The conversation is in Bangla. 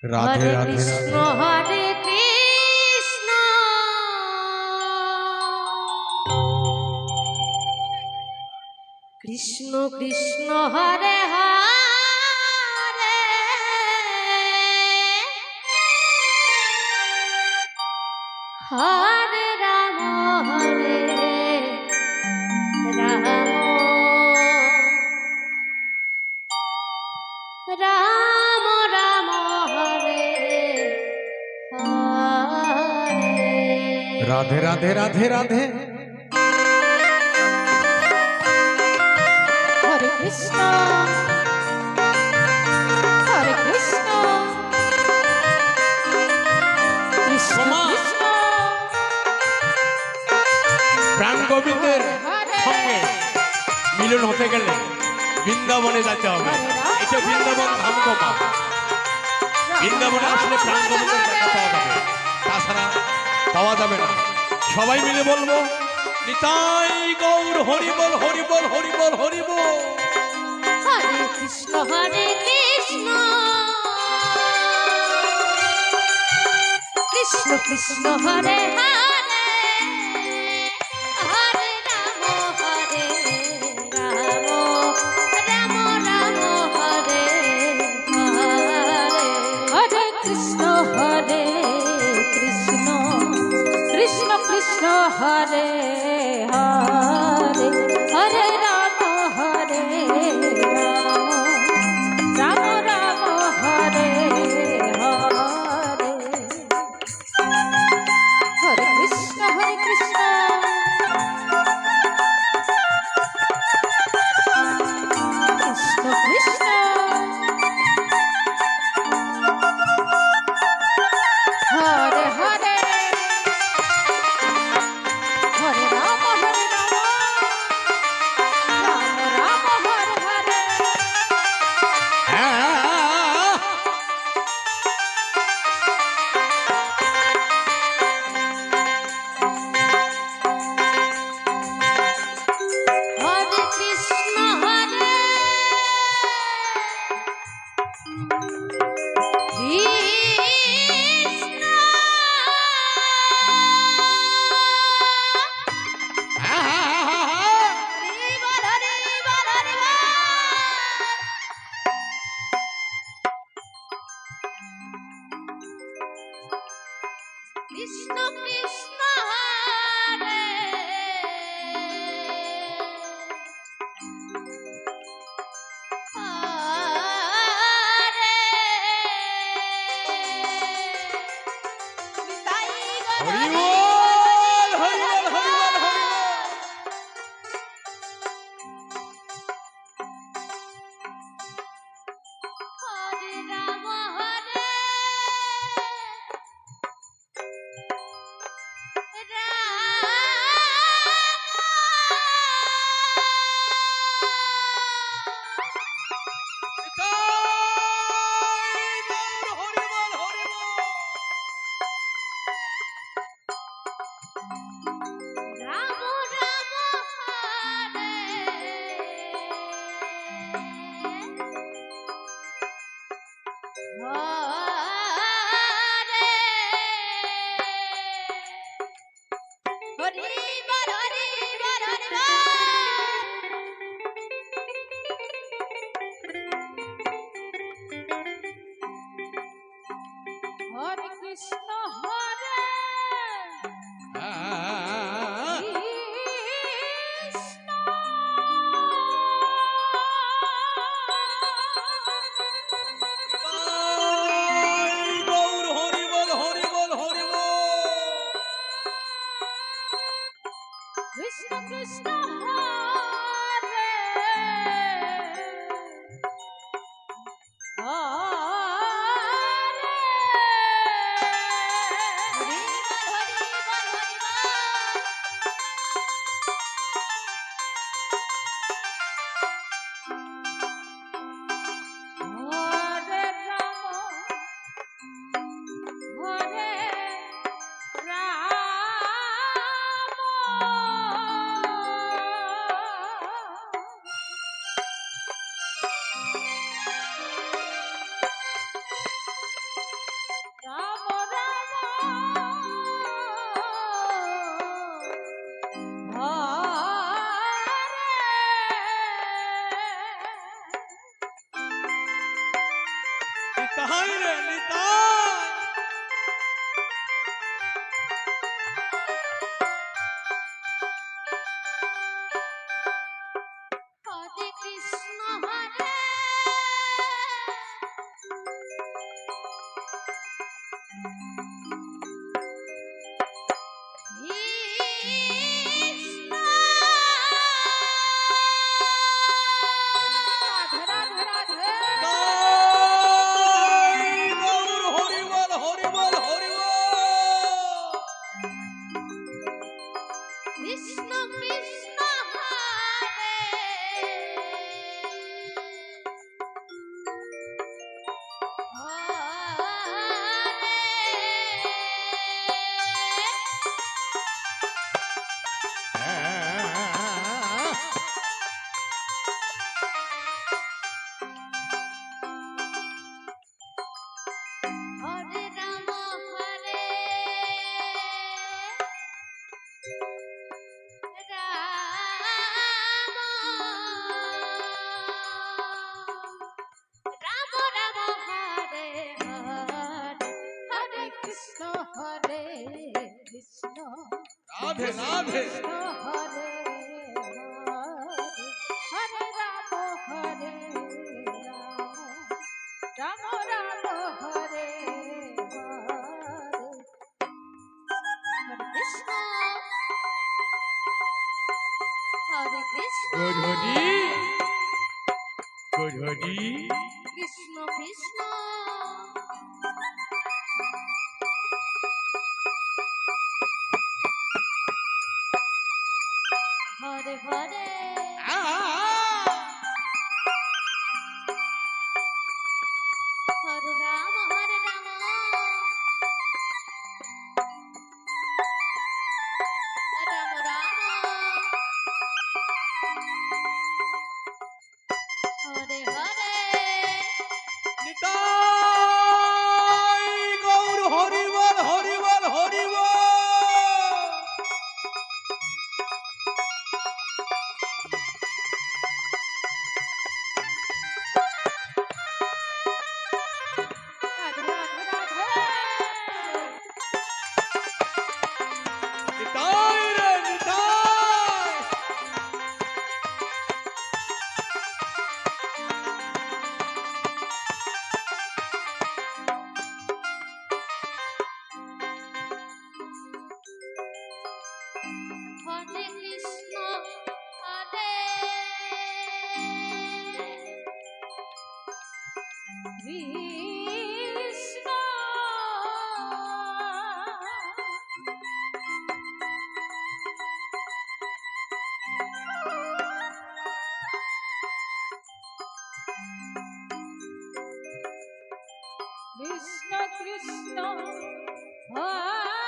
রাধে রাধে কৃষ্ণ রাধে। হরে কৃষ্ণ কৃষ্ণ কৃষ্ণ হরে হরে হরে রাম হরে রাম রাম রাম হরে হরে রাধে রাধে রাধে রাধে। হরে কৃষ্ণ হরে কৃষ্ণ কৃষ্ণ ওমা! কৃষ্ণ প্রাণ গোবিন্দের হরে সঙ্গে মিলন হতে গেলে বৃন্দাবনে যেতে হবে। এটা বৃন্দাবন ধাম গোপা। বৃন্দাবনে আসলে প্রাণ গোবিন্দের দেখা পাওয়া যাবে, তাছাড়া পাওয়া যাবে না। সবাই মিলে বলবো নিতাই গৌর হরিবল হরিবল হরিবল হরিবল। হরে কৃষ্ণ কৃষ্ণ কৃষ্ণ হরে হরে হরে রাম হরে রাম রাম রাম হরে হরে হরে কৃষ্ণ কৃষ্ণ কৃষ্ণ কৃষ্ণ হরে হরে হরে রাম হরে রাম রাম রাম হরে হরে হরে কৃষ্ণ রাধে রাধে হরে হরে রাম হরে রাম রাম রাম হরে হরে কৃষ্ণ গধূলি গধূলি কৃষ্ণ কৃষ্ণ হরে হরে হরে রাম হরে রাম রাম রাম হরে হরে নিতাই গৌর হরিবল হরিবল হরিবল রাধে রাধে রাধে নিতাই রে নিতাই হরে কৃষ্ণ হরে কৃষ্ণ কৃষ্ণ কৃষ্ণ হরে